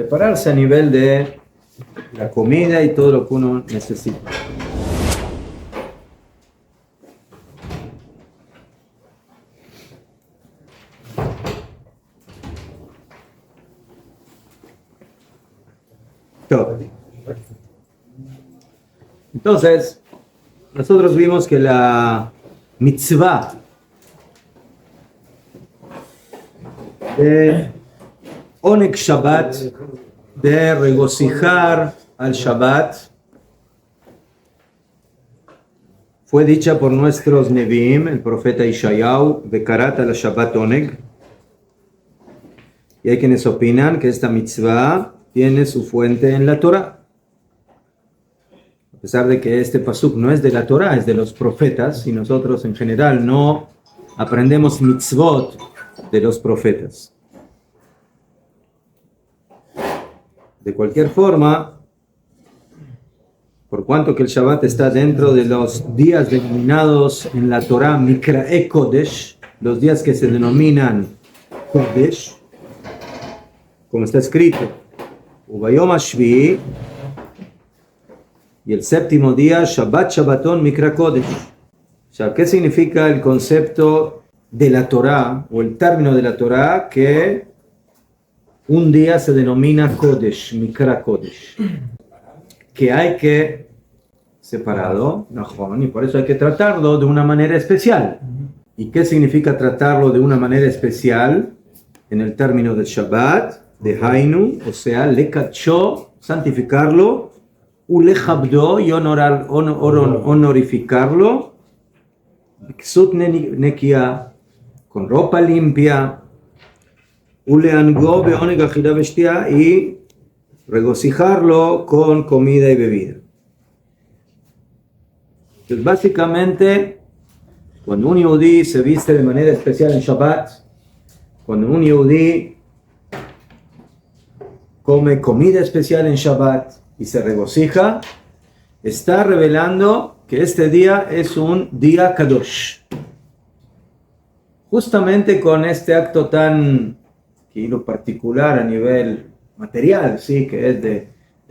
prepararse a nivel de la comida y todo lo que uno necesita. Entonces, nosotros vimos que la mitzvah de Oneg Shabbat, de regocijar al Shabbat, fue dicha por nuestros Nevi'im, el profeta Ishayahu, Bekarat al Shabbat Oneg. Y hay quienes opinan que esta mitzvah tiene su fuente en la Torah. A pesar de que este pasuk no es de la Torah, es de los profetas, y nosotros en general no aprendemos mitzvot de los profetas. De cualquier forma, por cuanto que el Shabbat está dentro de los días denominados en la Torah Mikra'e Kodesh, los días que se denominan Kodesh, como está escrito, Ubayom Hashvi'i, y el séptimo día, Shabbat Shabbaton Mikra Kodesh. O sea, ¿qué significa el concepto de la Torah, o el término de la Torah, que un día se denomina Kodesh, Mikra Kodesh? Que hay que separarlo, y por eso hay que tratarlo de una manera especial. ¿Y qué significa tratarlo de una manera especial? En el término del Shabbat, de Hainu, o sea, Lekacho, santificarlo, Ulechabdo, y honorificarlo, Ksut Nekia, con ropa limpia, Uleango beoneg achila veshtia, y regocijarlo con comida y bebida. Entonces, básicamente, cuando un yehudí se viste de manera especial en Shabbat, cuando un yehudí come comida especial en Shabbat y se regocija, está revelando que este día es un día Kadosh. Justamente con este acto tan particular a nivel material, ¿sí? Que es de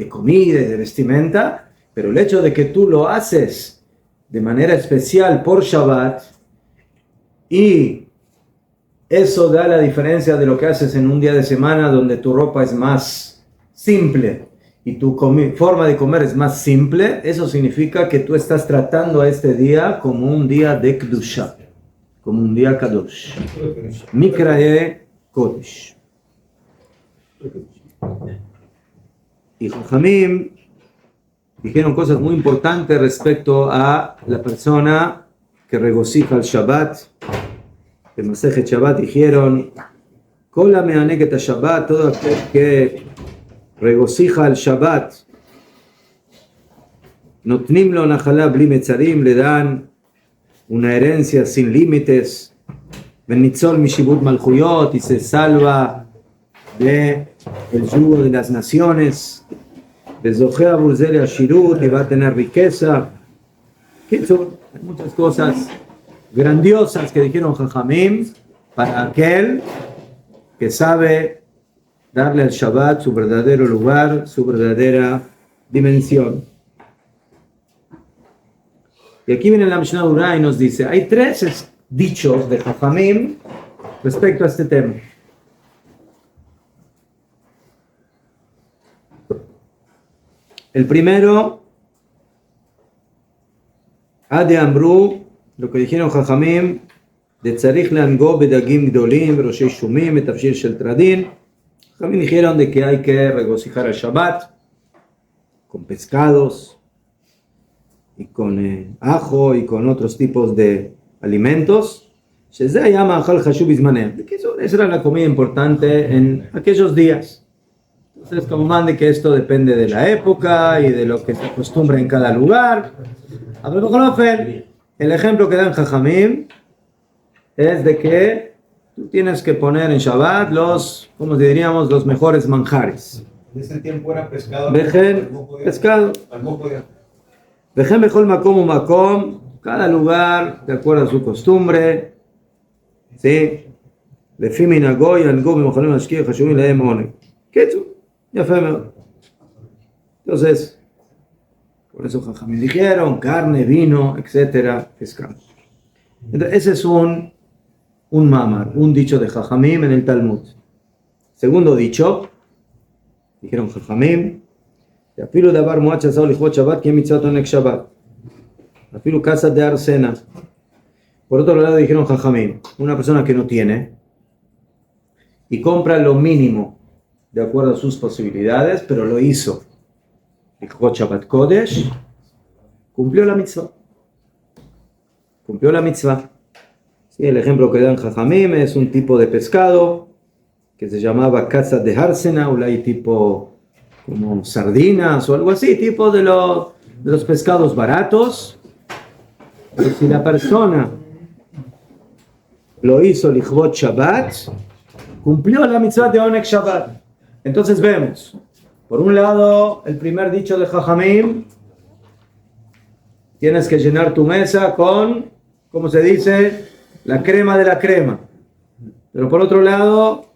comida y de vestimenta, pero el hecho de que tú lo haces de manera especial por Shabbat, y eso da la diferencia de lo que haces en un día de semana donde tu ropa es más simple y tu forma de comer es más simple, eso significa que tú estás tratando a este día como un día de Kedusha, como un día Kadosh. Mikra'e Kodesh. Y Jajamim dijeron cosas muy importantes respecto a la persona que regocija el Shabbat. En Masejet Shabbat dijeron: Kol hame'aneg et Shabbat, todo aquel que regocija el Shabbat, notnim lo nachala bli metzarim, le dan una herencia sin límites, venitzol mishibut malchuyot, y se salva de el yugo de las naciones, bezochea burzele ashirut, y va a tener riqueza. Que son muchas cosas grandiosas que dijeron Jajamim para aquel que sabe darle al Shabbat su verdadero lugar, su verdadera dimensión. Y aquí viene la Mishnah Berurah y nos dice, hay tres dichos de Jajamim respecto a este tema. El primero, Ade Amru, lo que dijeron Jajamim, de Tzarich leango bedagim gdolim, roshei shumim, etafshir shel tradin. Jajamim dijeron de que hay que regocijar el Shabbat con pescados y con ajo y con otros tipos de alimentos. Esa era la comida importante en aquellos días. Entonces, como mande que esto depende de la época y de lo que se acostumbra en cada lugar. El ejemplo que dan Jajamim es de que tú tienes que poner en Shabbat como diríamos, los mejores manjares. En ese tiempo era pescado. Pescado. Vejen bechol makom umakom, cada lugar de acuerdo a su costumbre. ¿Sí? Lefim minagoy ango b'mochalim ashkir chashuvim lahem oneg. Ya fue. Entonces, por eso Jajamín dijeron carne, vino, etcétera, pescado. Entonces, ese es un mamar, un dicho de Jajamim en el Talmud. Segundo dicho, dijeron Jajamim, Afilu davar muach asao lichvot Shabbat que mitzvot onek Shabbat. Afilu casa de arsena. Por otro lado dijeron Jajamim, una persona que no tiene y compra lo mínimo de acuerdo a sus posibilidades, pero lo hizo. Lichvot Shabbat Kodesh, cumplió la mitzvah. Cumplió la mitzvah. Sí, el ejemplo que dan Jajamim es un tipo de pescado que se llamaba casa de arsena, o hay tipo como sardinas o algo así, tipo de los pescados baratos. Pero si la persona lo hizo lichvot Shabbat, cumplió la mitzvah de Onek Shabbat. Entonces vemos, por un lado, el primer dicho de Jajamim, tienes que llenar tu mesa con, ¿cómo se dice? La crema de la crema. Pero por otro lado,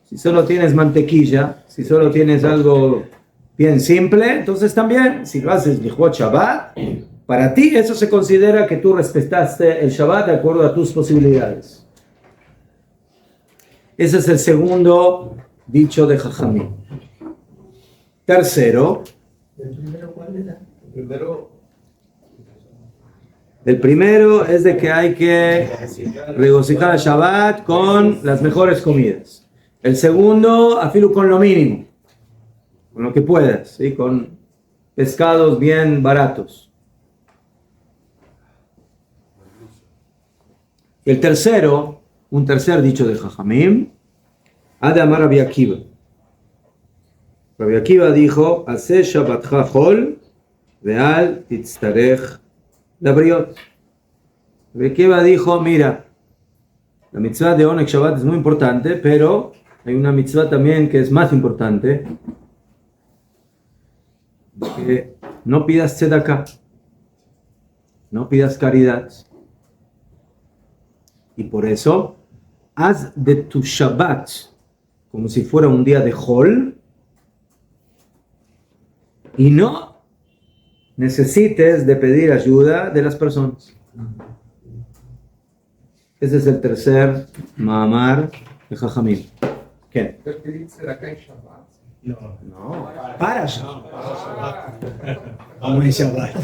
si solo tienes mantequilla, si solo tienes algo bien simple, entonces también, si lo haces lichvot Shabbat, para ti eso se considera que tú respetaste el Shabbat de acuerdo a tus posibilidades. Ese es el segundo dicho de Jajamim. Tercero. ¿El primero cuál era? El primero es de que hay que regocijar el Shabbat con las mejores comidas. El segundo, afilu con lo mínimo, con lo que puedas, ¿sí? Con pescados bien baratos. El tercero, un tercer dicho de Jajamim, Adamar Rabbi Akiva. Rabbi Akiva dijo, Hace Shabbatcha Chol, ve'al titztarech labriot. Rabbi Akiva dijo, mira, la mitzvah de Onek Shabbat es muy importante, pero hay una mitzvah también que es más importante, que no pidas tzedakah, no pidas caridad. Y por eso, haz de tu Shabbat como si fuera un día de Hol y no necesites de pedir ayuda de las personas. Ese es el tercer Maamar de Jajamim. ¿Qué? No, para Shabbat. Vamos en Shabbat.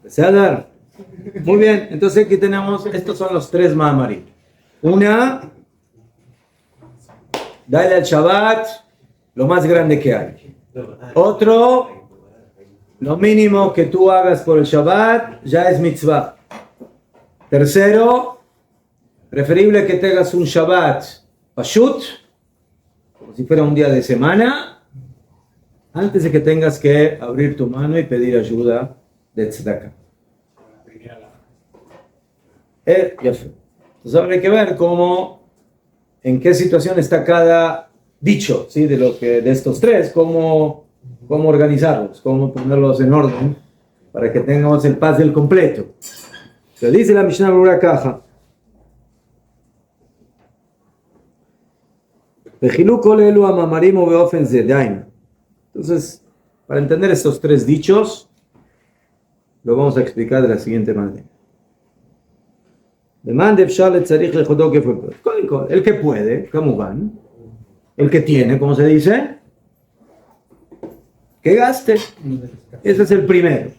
Cedar. Muy bien, entonces aquí tenemos, estos son los tres Maamarim. Una, dale al Shabbat lo más grande que hay. Otro, lo mínimo que tú hagas por el Shabbat ya es mitzvah. Tercero, preferible que tengas un Shabbat pashut, como si fuera un día de semana, antes de que tengas que abrir tu mano y pedir ayuda de tzedakah. Entonces ahora hay que ver en qué situación está cada dicho, ¿sí? de estos tres, cómo organizarlos, cómo ponerlos en orden para que tengamos el puzzle completo. Se dice la Mishnah Berurah caja. Entonces, para entender estos tres dichos, lo vamos a explicar de la siguiente manera. El que puede, Kamugan, el que tiene, ¿cómo se dice? Que gaste. Ese es el primero.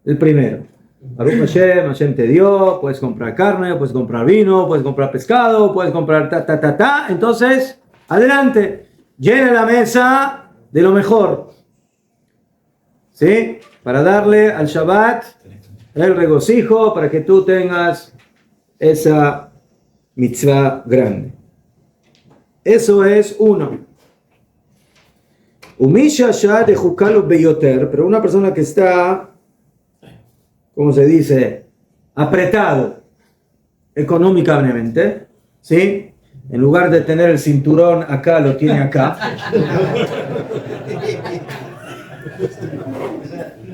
El primero. Baruch Hashem, Hashem te dio, puedes comprar carne, puedes comprar vino, puedes comprar pescado, puedes comprar Entonces, adelante, llena la mesa de lo mejor. ¿Sí? Para darle al Shabbat el regocijo, para que tú tengas esa mitzvah grande. Eso es uno. Pero una persona que está, ¿cómo se dice?, apretado económicamente, ¿sí? En lugar de tener el cinturón acá, lo tiene acá.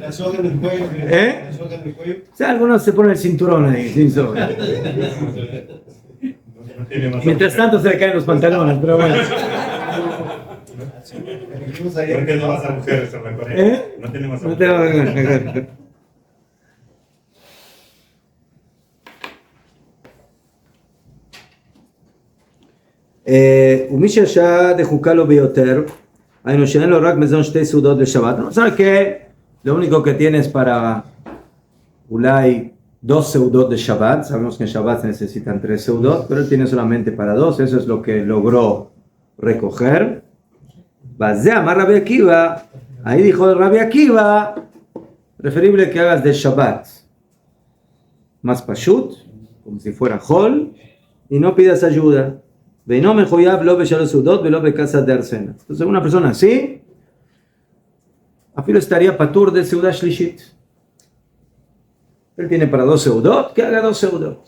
La soga en el cuello. ¿Eh? La soga en el cuello. O sea, algunos se ponen el cinturón ahí, sin soga. Mientras tanto se le caen los pantalones, pero bueno. No tiene más a mujeres, se recuerda. No tiene más a No mujeres. te- ומי שישע דחוקה לו ביותר, היינו שאין לו רק מזון שתי סעודות בשבת. No sabe que lo único que tiene es para אולי 2 סעודות de Shabbat. Sabemos que en Shabbat se necesitan 3 סעודות, pero él tiene solamente para 2. Eso es lo que logró recoger. וזה אמר רבי עקיבא, ahí dijo Rabbi Akiva, preferible que hagas de Shabbat más pashut, como si fuera Hol, y no pidas ayuda. Veino mejoyab lo beshalosh seudot velo bekasat de arsena. Entonces una persona así, afilo estaría patur de seudah shlishit. Él tiene para 2 seudot, que haga 2 seudot.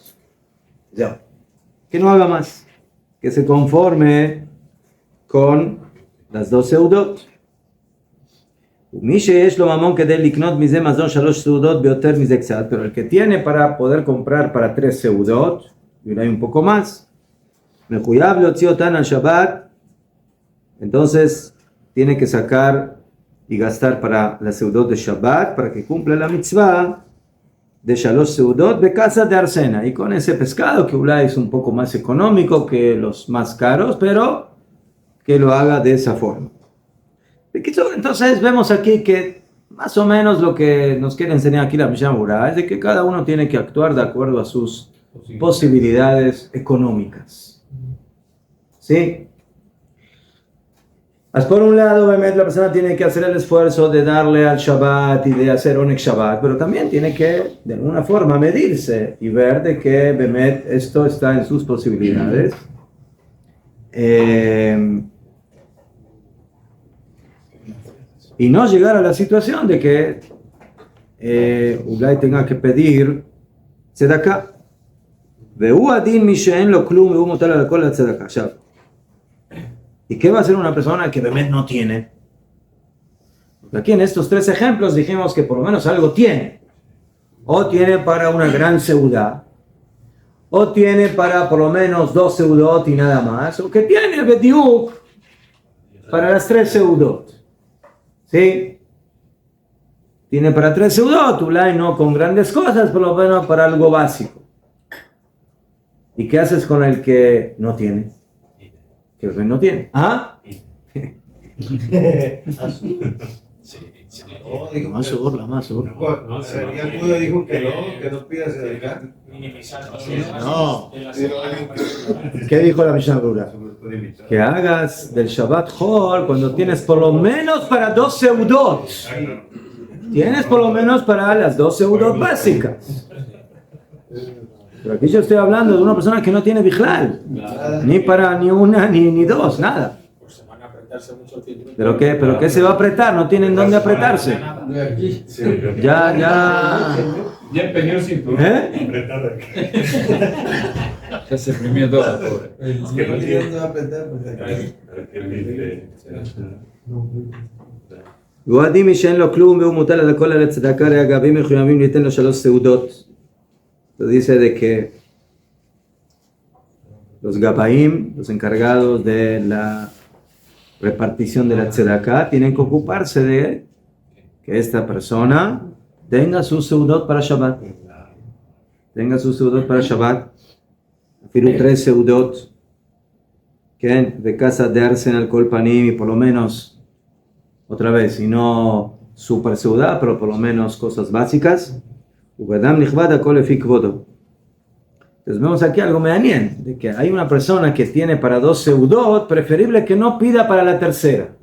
Ya. Que no haga más. Que se conforme con las 2 seudot. ומי שיש לו ממון כדי לקנות מזה מזון 3 סעודות ביותר מזה קצת, pero el que tiene para poder comprar para 3 seudot, y hay un poco más, מחויב להוציא אותן על שבת, entonces tiene que sacar y gastar para las seudot de Shabbat, para que cumpla la mitzvah de 3 seudot de casa de arsena, y con ese pescado que es un poco más económico que los más caros, pero que lo haga de esa forma. Entonces vemos aquí que más o menos lo que nos quiere enseñar aquí la Mishnah Berurah es de que cada uno tiene que actuar de acuerdo a sus posibilidades económicas. ¿Sí? Por un lado, obviamente, la persona tiene que hacer el esfuerzo de darle al Shabbat y de hacer Onek Shabbat, pero también tiene que, de alguna forma, medirse y ver de que, Bemet, esto está en sus posibilidades. Y no llegar a la situación de que Ulay tenga que pedir tzedakah. והוא הדין מי שאין לו כלום והוא מוטל על הכל הצדקה. עכשיו, ¿y qué va a hacer una persona que באמת no tiene? Porque aquí en estos 3 ejemplos dijimos que por lo menos algo tiene. O tiene para una gran seudá, o tiene para por lo menos 2 seudot y nada más, o que tiene bediuk para las 3 seudot. ¿Sí? Tiene para 3 seudot, Ulay no con grandes cosas, por lo menos para algo básico. ¿Y qué haces con el que no tiene? Que no tiene. ¿Ah? Más orla. Ya dijo que no pidas el gato. No. ¿Qué dijo la Mishnah Berurah? Que hagas del Shabbat Hol cuando tienes por lo menos para 2 seudot. Tienes por lo menos para las 2 seudot básicas. Pero aquí yo estoy hablando de una persona que no tiene Bichlal. Ni para ni una ni 2, nada. ¿Pero qué se va a apretar? No tienen dónde apretarse. Ya. Ya empeñó el cinturón. Ya se exprimió todo, pobre. Es que no tiene dónde apretar. ועודים מי שאין לו כלום והוא מוטל על הכל על הצדקה הגבים מחויבים ליתן לו 3 סעודות. Dice de que los gabaim, los encargados de la repartición de la tzedakah, tienen que ocuparse de que esta persona tenga su seudot para Shabbat. Tenga su seudot para Shabbat. Afiru 3 seudot. Que de casa de Arsenal Kolpanim y por lo menos, otra vez, y no super seudá, pero por lo menos cosas básicas. Entonces vemos aquí algo meanien, de que hay una persona que tiene para 2 seudot, preferible que no pida para la tercera.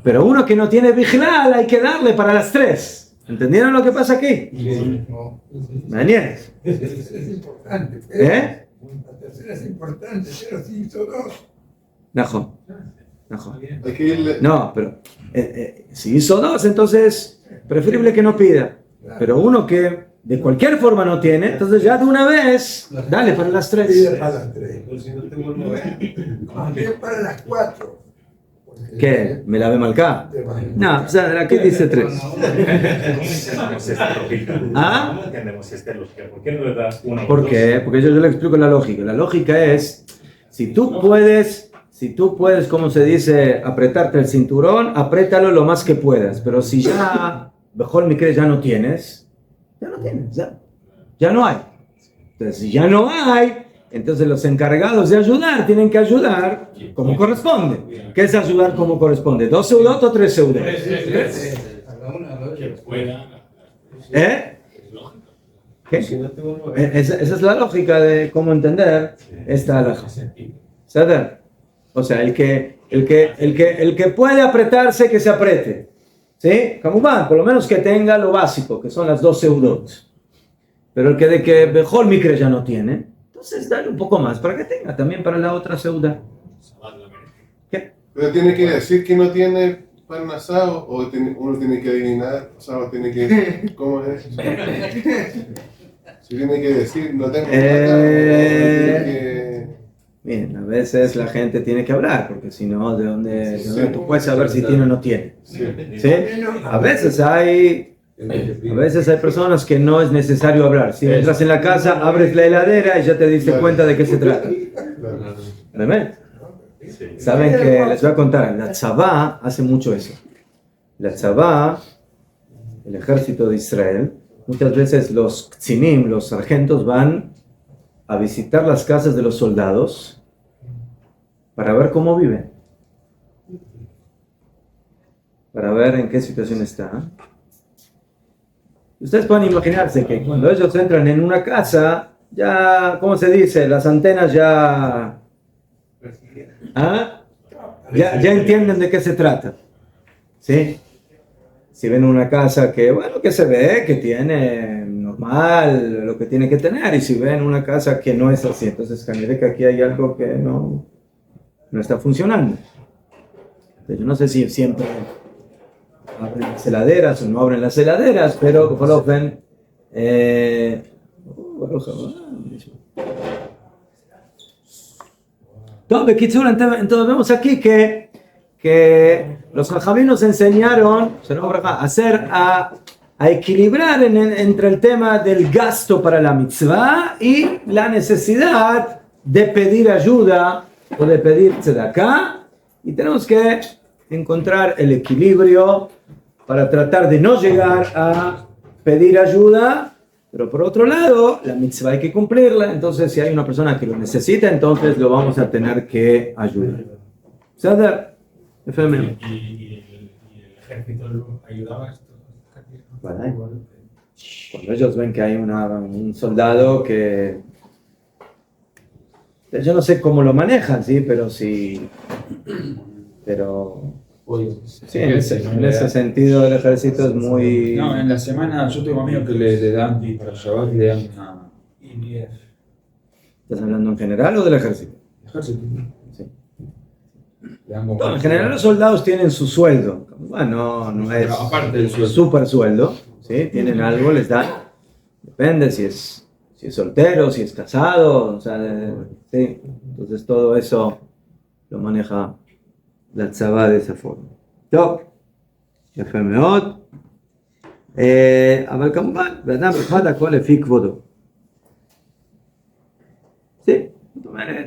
Pero uno que no tiene Bichlal hay que darle para las 3. ¿Entendieron lo que pasa aquí? Meanien. Es importante. La tercera es importante, pero si hizo 2. No, pero si hizo 2, entonces preferible que no pida. Pero uno que de cualquier forma no tiene, entonces ya de una vez, dale para las 3. Para las 3. También para las 4. ¿Qué? ¿Me la ve malca? No, o sea, aquí dice 3. ¿Cómo entendemos esta lógica? ¿Ah? ¿Cómo entendemos esta lógica? ¿Por qué no le das una? ¿Por qué? Porque yo le explico la lógica. La lógica es, si tú puedes, como se dice, apretarte el cinturón, apriétalo lo más que puedas. Pero si ya, mejor me crees, ya no tienes, ya no hay. Entonces, si ya no hay, entonces los encargados de ayudar tienen que ayudar como corresponde. ¿Qué es ayudar como corresponde? ¿2 seudot o 3 seudot? ¿Eh? ¿Qué? Esa es la lógica de cómo entender esta halajá. ¿Sabes? O sea, el que puede apretarse, que se apriete. ¿Sí? Como va, por lo menos que tenga lo básico, que son las 2 seudot. Pero el que de que mejor micre ya no tiene, entonces dale un poco más para que tenga también para la otra seuda. ¿Qué? Pero tiene que decir que no tiene pan asado o uno tiene que adivinar, o sea, tiene que, ¿cómo es? Si tiene que decir no tengo plata, tiene que... Bien, a veces la gente tiene que hablar, porque si no, ¿de dónde tú puedes saber si tiene o no tiene? Sí. ¿Sí? A veces hay personas que no es necesario hablar. Si entras en la casa, abres la heladera y ya te diste cuenta de qué se trata. ¿Realmente? Saben que les voy a contar, la Tzavá hace mucho eso. La Tzavá, el ejército de Israel, muchas veces los ktzinim, los sargentos, van a visitar las casas de los soldados para ver cómo viven, para ver en qué situación están. Ustedes pueden imaginarse que cuando ellos entran en una casa, ya, ¿cómo se dice? Las antenas ya... ¿Ah? Ya entienden de qué se trata. ¿Sí? Si ven una casa que, bueno, que se ve, que tiene normal, lo que tiene que tener, y si ven una casa que no es así, entonces cambiaré que aquí hay algo que no está funcionando. Entonces, yo no sé si siempre abren las heladeras o no abren las heladeras, pero por lo ven, entonces vemos aquí que los jajamim nos enseñaron a equilibrar entre el tema del gasto para la mitzvah y la necesidad de pedir ayuda o de pedir tzedakah, y tenemos que encontrar el equilibrio para tratar de no llegar a pedir ayuda, pero por otro lado, la mitzvah hay que cumplirla. Entonces, si hay una persona que lo necesita, entonces lo vamos a tener que ayudar. ¿Sabes? ¿Y el ejército ayudaba a esto? Cuando ellos ven que hay un soldado que... Yo no sé cómo lo manejan, ¿sí? Pero sí... Pero... Sí, en ese sentido el ejército es muy... No, en la semana yo tengo amigos que le dan para Shabbat, le dan una... ¿Estás hablando en general o del ejército? Ejército. Sí. Le dan como... No, en general los soldados tienen su sueldo. Bueno, no es aparte del sueldo. Super sueldo, ¿sí? Tienen algo, les dan. Depende si es soltero, si es casado, o sea, sí. Entonces todo eso lo maneja la tzavá de esa forma. טוב, יפה מאוד. אבל כמובן, באדם אחד הכל לפי כבודו. Sí, זאת אומרת,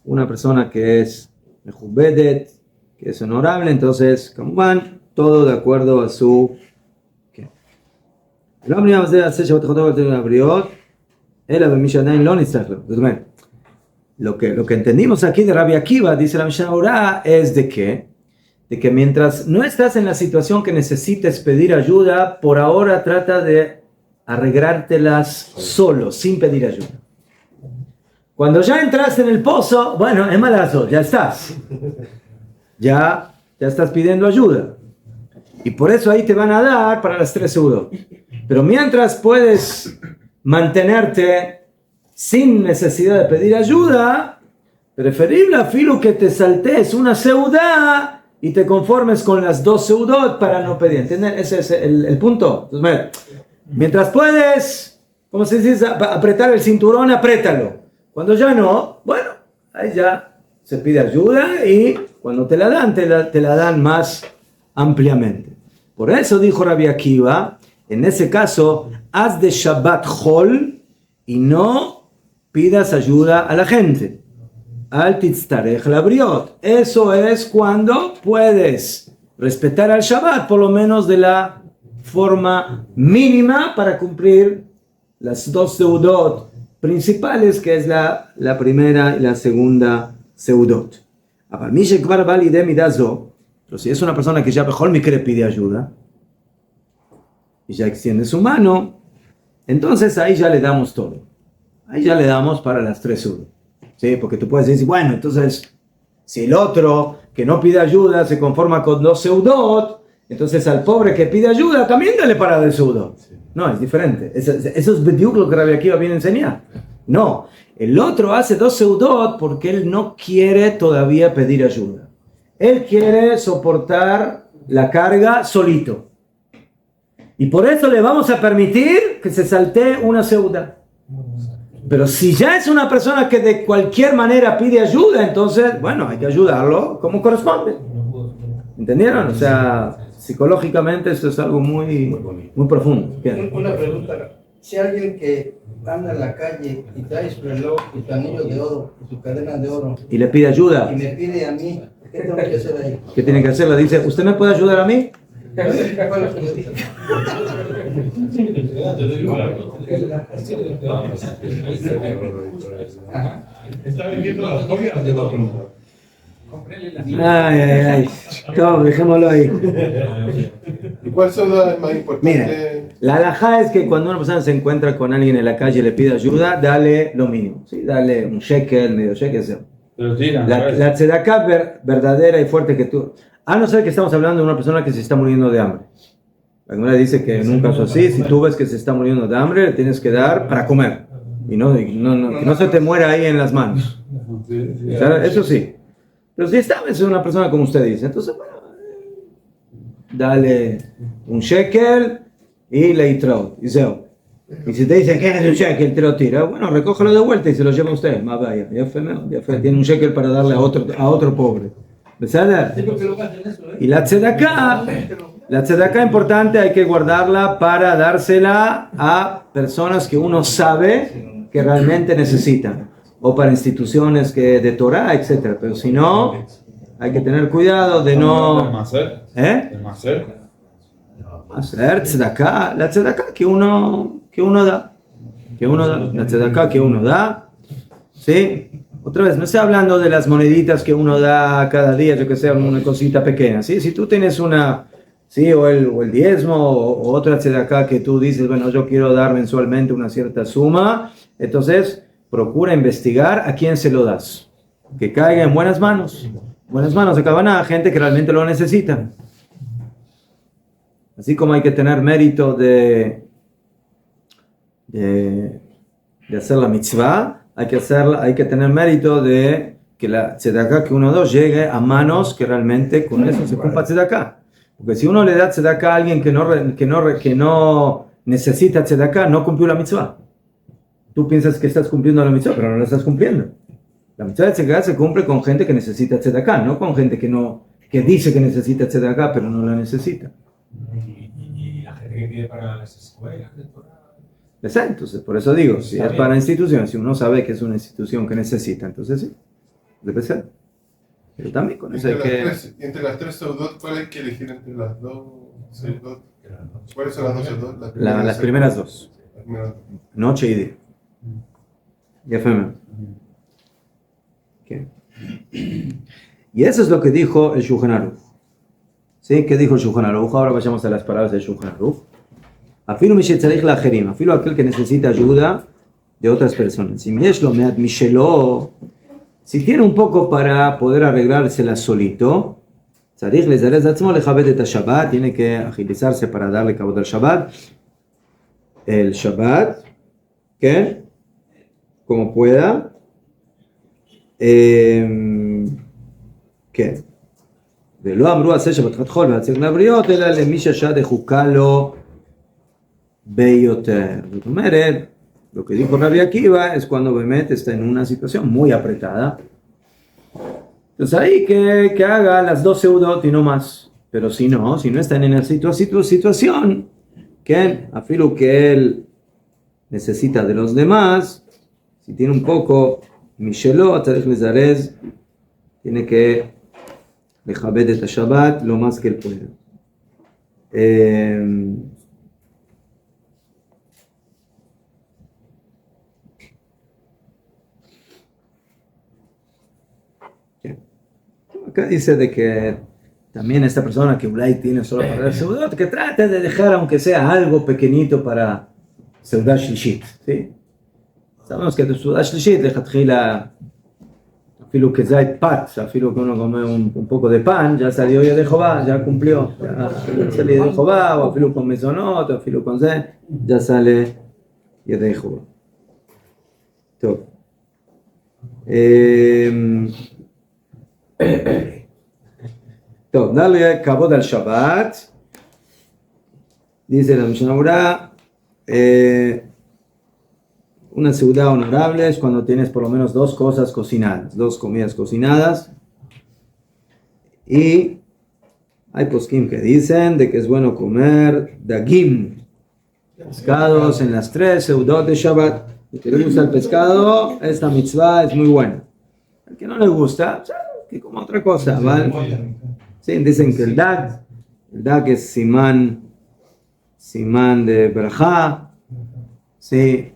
una persona que es mejubedet, que es honorable, entonces, כמובן, todo de acuerdo a su... לא אמרנו זה עשה שבת חוטא ולתת הבריות, אלא במי שעדיין לא נצטרך לו. זאת אומרת, lo que entendimos aquí de Rabbi Akiva, dice la Mishnah Orá, es de que mientras no estás en la situación que necesites pedir ayuda, por ahora trata de arreglártelas solo, sin pedir ayuda. Cuando ya entraste en el pozo, bueno, es malazo, ya estás. Ya estás pidiendo ayuda. Y por eso ahí te van a dar para las 3 seudot. Pero mientras puedes mantenerte sin necesidad de pedir ayuda, preferible a filo que te saltes una seudá y te conformes con las 2 seudot para no pedir. ¿Entienden? Ese es el punto. Entonces, mientras puedes, como se dice, apretar el cinturón, apriétalo. Cuando ya no, bueno, ahí ya se pide ayuda y cuando te la dan, te la dan más ampliamente. Por eso dijo Rabbi Akiva, en ese caso, haz de Shabbat Chol y no pidas ayuda a la gente. Al titztarech labriot. Eso es cuando puedes respetar al Shabbat, por lo menos de la forma mínima para cumplir las dos seudot principales, que es la primera y la segunda seudot. Pero si es una persona que ya mejor me quiere pide ayuda y ya extiende su mano, entonces ahí ya le damos todo. Ahí ya le damos para las tres seudot. ¿Sí? Porque tú puedes decir, bueno, entonces si el otro que no pide ayuda se conforma con dos seudot, entonces al pobre que pide ayuda también dale para de seudot. No, es diferente. Eso es bediuk lo que Rabbi Akiva viene a enseñar. No, el otro hace dos seudot porque él no quiere todavía pedir ayuda. Él quiere soportar la carga solito. Y por eso le vamos a permitir que se saltee una seuda. Pero si ya es una persona que de cualquier manera pide ayuda, entonces, bueno, hay que ayudarlo como corresponde. ¿Entendieron? O sea, psicológicamente esto es algo muy profundo. Una pregunta. Si alguien que anda en la calle y trae su reloj y su anillo de oro y su cadena de oro Y le pide ayuda. y me pide a mí, ¿qué tengo que hacer ahí? ¿Qué tiene que hacer? Le dice, ¿usted me puede ayudar a mí? ¿Cuál es lo que yo dije? Está vendiendo las joyas de los mundo. Ay. Todo, dejémoslo ahí. ¿Y cuál seudá es más importante? Mira, la halajá es que cuando una persona se encuentra con alguien en la calle y le pide ayuda, dale lo mínimo. ¿Sí? Dale un shekel, medio shekel, sea. La tzedaká verdadera y fuerte que tú... A no ser que estamos hablando de una persona que se está muriendo de hambre. La Gemara dice que en un caso así, si tú ves que se está muriendo de hambre, le tienes que dar para comer. Y que no se te muera ahí en las manos. O sea, eso sí. Pero si esta vez es una persona como usted dice, entonces, bueno, dale un shekel y leitrot. Y si te dicen que es un shekel, te lo tira, bueno, recógelo de vuelta y se lo lleva usted. Más vaya, ya fue, tiene un shekel para darle a otro pobre. ¿Verdad? Y la tzedaká importante hay que guardarla para dársela a personas que uno sabe que realmente necesitan, o para instituciones de Torah, etc. Pero si no, hay que tener cuidado de no... Hacer tzedaká, la tzedaká que uno da, la tzedaká que uno da, ¿sí? Otra vez, no estoy hablando de las moneditas que uno da cada día, yo que sé, una cosita pequeña, ¿sí? Si tú tienes una, ¿sí? o el diezmo, o otra tzedaká que tú dices, bueno, yo quiero dar mensualmente una cierta suma, entonces procura investigar a quién se lo das, que caiga en buenas manos acaban a gente que realmente lo necesita. Así como hay que tener mérito de hacer la mitzvah, hay que tener mérito de que la tzedaká que uno da llegue a manos que realmente con eso se cumpla tzedaká. Porque si uno le da tzedaká a alguien que no necesita tzedaká, no cumplió la mitzvah. Tú piensas que estás cumpliendo la mitzvah, pero no la estás cumpliendo. La mitzvah de tzedaká se cumple con gente que necesita tzedaká, no con gente que dice que necesita tzedaká, pero no la necesita. Y la gente que pide para las escuelas de Torah. Exacto, entonces por eso digo, si es para instituciones, si uno sabe que es una institución que necesita, entonces sí, debe ser. Pero también con eso hay que... Entre las tres seudot, ¿cuál hay que elegir entre las dos seudot? ¿Cuáles son las dos seudot? Las primeras dos. Noche y día. Ya fue. ¿Qué? Y eso es lo que dijo el Shulchan Aruch. ¿Sí? ¿Qué dijo el Shulchan Aruch? Ahora vayamos a las palabras del Shulchan Aruch. Afilo mishetzarich lacherim, afilo aquel que necesita ayuda de otras personas. Si tiene un poco para poder arreglársela solito, tiene que agilizarse para darle cabo del Shabbat. El Shabbat, ¿qué? Como pueda. ¿Qué? ולא אמרו עשה שבתחת חול והצג לבריות, אלא למי שהשעה דחוקה לו ביותר. זאת אומרת, lo que dijo Rabbi Akiva es cuando Bemet está en una situación muy apretada Entonces ahí que haga las 2 seudot y no más. Pero si no están en la situación que afirmo que él necesita de los demás, si tiene un poco, Michelot, tiene que dejar de Shabbat lo más que él pueda. Acá dice de que también esta persona que Ulay tiene solo para el Seudot, que trate de dejar aunque sea algo pequeñito para Seudat Shlishit, ¿sí? Sabemos que el Seudat Shlishit lejatjila, afilo que zait pat, afilo que uno come un poco de pan, ya salió ya de Jehová, ya cumplió, ya salió de Jehová, o afilo con mesonot, o afilo con ze, ya sale ya de Jehová. Todo. טוב, דליה כבוד על שבת, dice la Mishnah Berurah, una seuda honorable es cuando tienes por lo menos 2 cosas cocinadas, 2 comidas cocinadas, y hay poskim que dicen de que es bueno comer dagim, pescados en las 3 seudot de Shabbat. El que le gusta el pescado, esta mitzvah es muy buena. El que no le gusta, que coma otra cosa, ¿vale? Sí, dicen que el dag es simán de Berajá. Sí,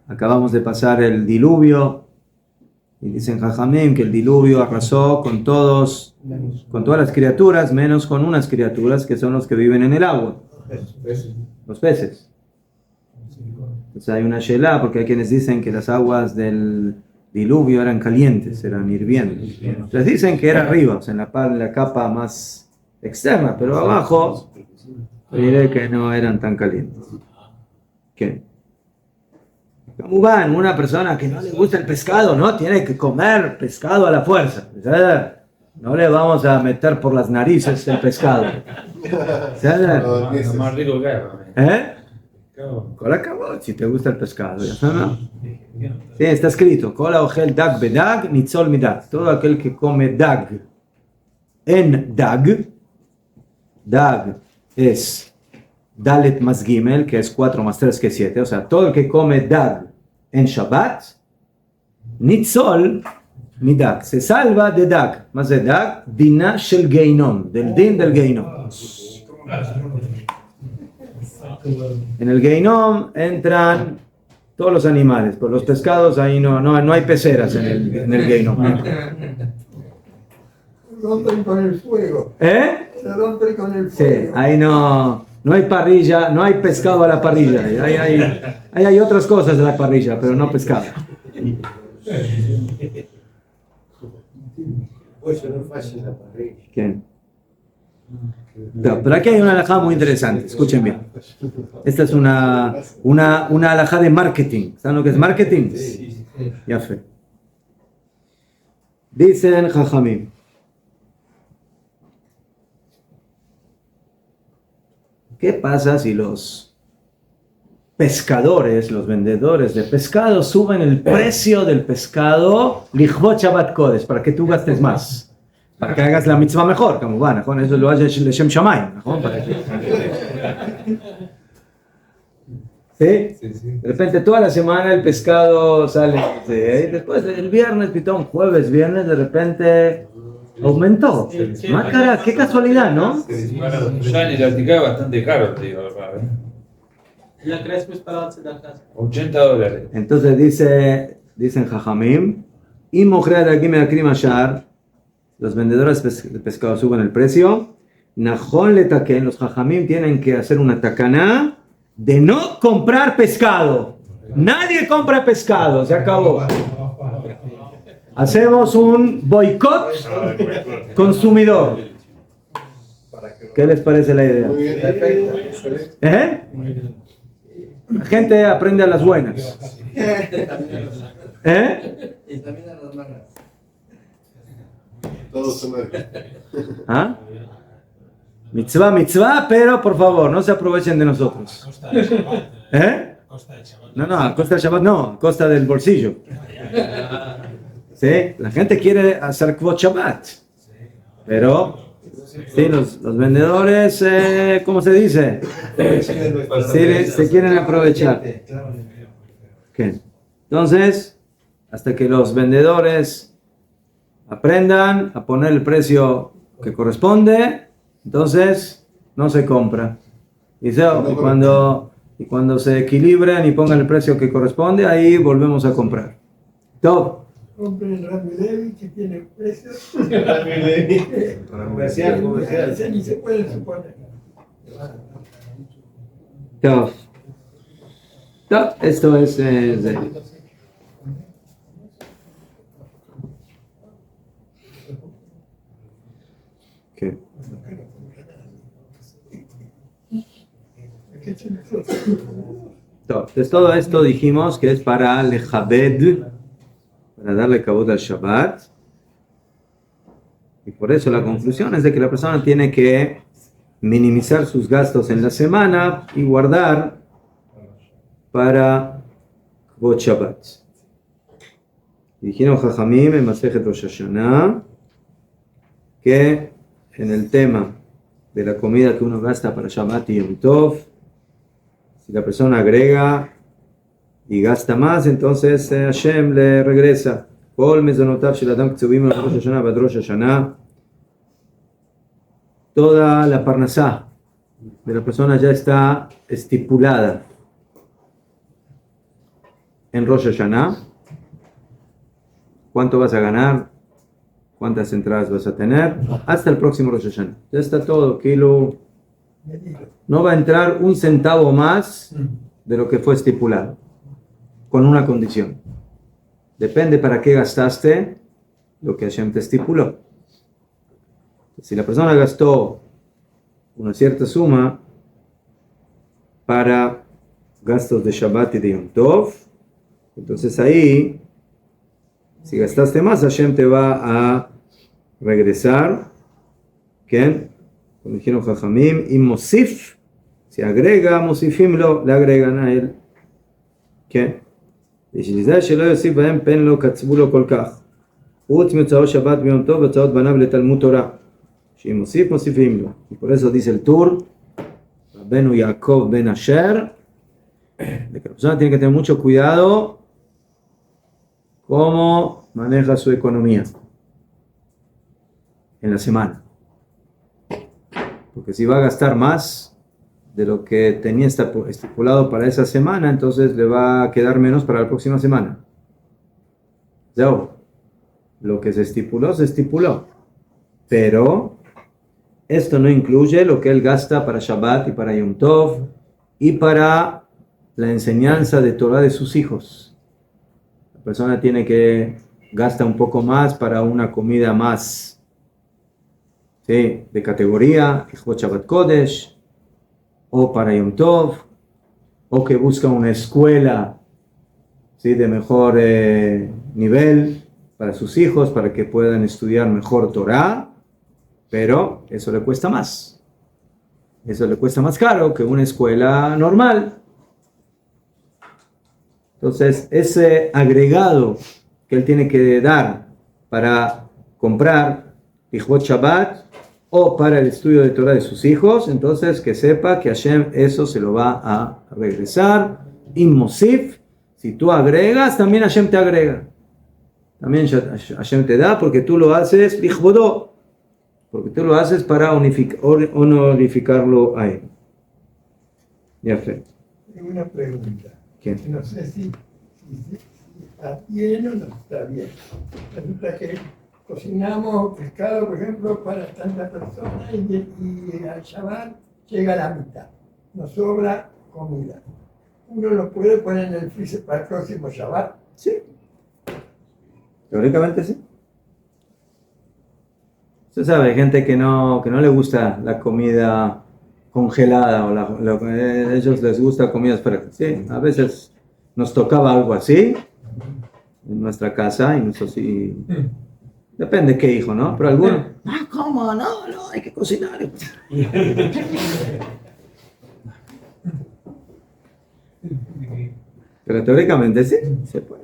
acabamos de pasar el diluvio y dicen Jajamim que el diluvio arrasó con todas las criaturas, menos con unas criaturas que son los que viven en el agua, los peces. Entonces hay una shelá porque hay quienes dicen que las aguas del diluvio eran calientes, eran hirvientes. Entonces dicen que era arriba, o sea, en la capa más externa, pero abajo diré que no eran tan calientes. ¿Qué? ¿Cómo van? Una persona que no le gusta el pescado, ¿no? Tiene que comer pescado a la fuerza. No le vamos a meter por las narices el pescado. Lo más rico que hay. Cola cabot, si te gusta el pescado, ya está. Sí, está escrito, Kola ojel dag bedag, nitzol midag. Todo aquel que come dag en dag es dalet más gimel, que es 4 más 3 que 7. O sea, todo el que come dag en Shabbat, nitzol midag, se salva de dag. Más de dag, dina shel geinom, del din del geinom. En el Geinom entran todos los animales, pero los pescados ahí no hay peceras en el Geinom. Se rompen con el fuego. Se rompen con el fuego. Sí, ahí no hay parrilla, no hay pescado a la parrilla. Ahí hay otras cosas a la parrilla, pero no pescado. Pues no es fácil la parrilla. ¿Quién? Pero aquí hay una alajá muy interesante, escuchen bien. Esta es una alajá de marketing. ¿Saben lo que es marketing? Ya fe. Dicen Jajamim. ¿Qué pasa si los pescadores, los vendedores de pescado suben el precio del pescado lichvot Shabbat Kodesh para que tú gastes más? Para que hagas la mitzvah mejor, como van, ¿no? Eso lo hace Leshem Shamayim, ¿no? ¿Sí? De repente toda la semana el pescado sale, ¿sí? Después el viernes, pitón, jueves, viernes, de repente aumentó. Mácara, qué casualidad, ¿no? Ya en el Articá es bastante caro, te digo, $80. Entonces dicen Jajamim, y mujer aquí me akrim ashar, los vendedores de pescado suben el precio. Najón le taquen, los Jajamim tienen que hacer una tacaná de no comprar pescado. Nadie compra pescado, se acabó. Hacemos un boicot consumidor. ¿Qué les parece la idea? Muy bien. La gente aprende a las buenas. Y también a las malas. Todos son así. ¿Ah? Mitzvah, pero por favor, no se aprovechen de nosotros. Costa del Shabbat. ¿Eh? Costa del Shabbat. No, a costa del Shabbat no, a costa del bolsillo. ¿Sí? La gente quiere hacer Kvod Shabbat. Pero, sí, los vendedores, ¿cómo se dice? Sí, se quieren aprovechar. Okay. Entonces, hasta que los vendedores aprendan a poner el precio que corresponde, entonces no se compra. Y cuando se equilibren y pongan el precio que corresponde, ahí volvemos a comprar. Top. Compren Rami Levi que tiene precios. Comercial. Ni se pueden suponer. Top. Top. Esto es... ¿Qué? Entonces todo esto dijimos que es para Lechabed, para darle kabod al Shabbat, y por eso la conclusión es de que la persona tiene que minimizar sus gastos en la semana y guardar para kabod Shabbat. Dijeron Jajamim en Masejet Rosh Hashanah que en el tema de la comida que uno gasta para Shabbat y Yom Tov, si la persona agrega y gasta más, entonces Hashem le regresa. Toda la parnasá de la persona ya está estipulada en Rosh Hashanah. ¿Cuánto vas a ganar? ¿Cuántas entradas vas a tener? Hasta el próximo Rosh Hashanah. Ya está todo, kilo. No va a entrar un centavo más de lo que fue estipulado, con una condición. Depende para qué gastaste lo que Hashem te estipuló. Si la persona gastó una cierta suma para gastos de Shabbat y de Yom Tov, entonces ahí, si gastaste más, Hashem te va a regresar. ¿Qué? Como dijeron Jajamim, y Mosif, si agrega, Mosifimlo, le agregan a él. ¿Qué? Y por eso dice el Tur, Rabbenu Yaakov ben Asher, de que la persona tiene que tener mucho cuidado cómo maneja su economía en la semana. Porque si va a gastar más de lo que tenía estipulado para esa semana, entonces le va a quedar menos para la próxima semana. Lo que se estipuló. Pero esto no incluye lo que él gasta para Shabbat y para Yom Tov y para la enseñanza de Torah de sus hijos. La persona tiene que gastar un poco más para una comida más, ¿sí?, de categoría, Shabbat Kodesh, o para Yom Tov, o que busca una escuela, ¿sí?, de mejor nivel para sus hijos, para que puedan estudiar mejor Torah, pero eso le cuesta más. Eso le cuesta más caro que una escuela normal. Entonces, ese agregado que él tiene que dar para comprar Lichvot Shabbat o para el estudio de Torah de sus hijos, entonces que sepa que Hashem eso se lo va a regresar. Inmosif, si tú agregas, también Hashem te agrega. También Hashem te da porque tú lo haces Lichvodó, porque tú lo haces para honorificarlo a él. Ya fe. Tengo una pregunta. ¿Qué? No sé si está bien o no está bien. Resulta que cocinamos pescado, por ejemplo, para tantas personas y al Shabbat llega la mitad. Nos sobra comida. ¿Uno lo puede poner en el freezer para el próximo Shabbat? Sí. Teóricamente sí. Usted sabe, hay gente que no le gusta la comida congelada o a ellos les gusta comidas frescas. Sí, a veces nos tocaba algo así en nuestra casa y eso sí. Depende qué hijo, ¿no? Pero algunos, ¿cómo? No, hay que cocinar. Pero teóricamente sí, se puede.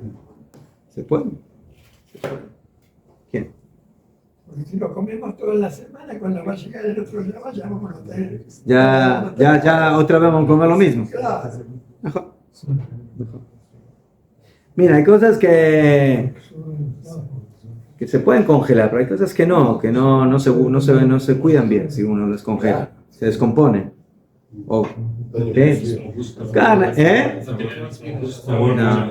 Porque si lo comemos toda la semana, cuando va a llegar el otro día, ya vamos a tener. Ya, otra vez vamos a comer lo mismo. Claro. Mira, hay cosas que se pueden congelar, pero hay cosas que no se cuidan bien si uno las congela. Se descompone. O, ¿qué? Carne, ¿eh? No.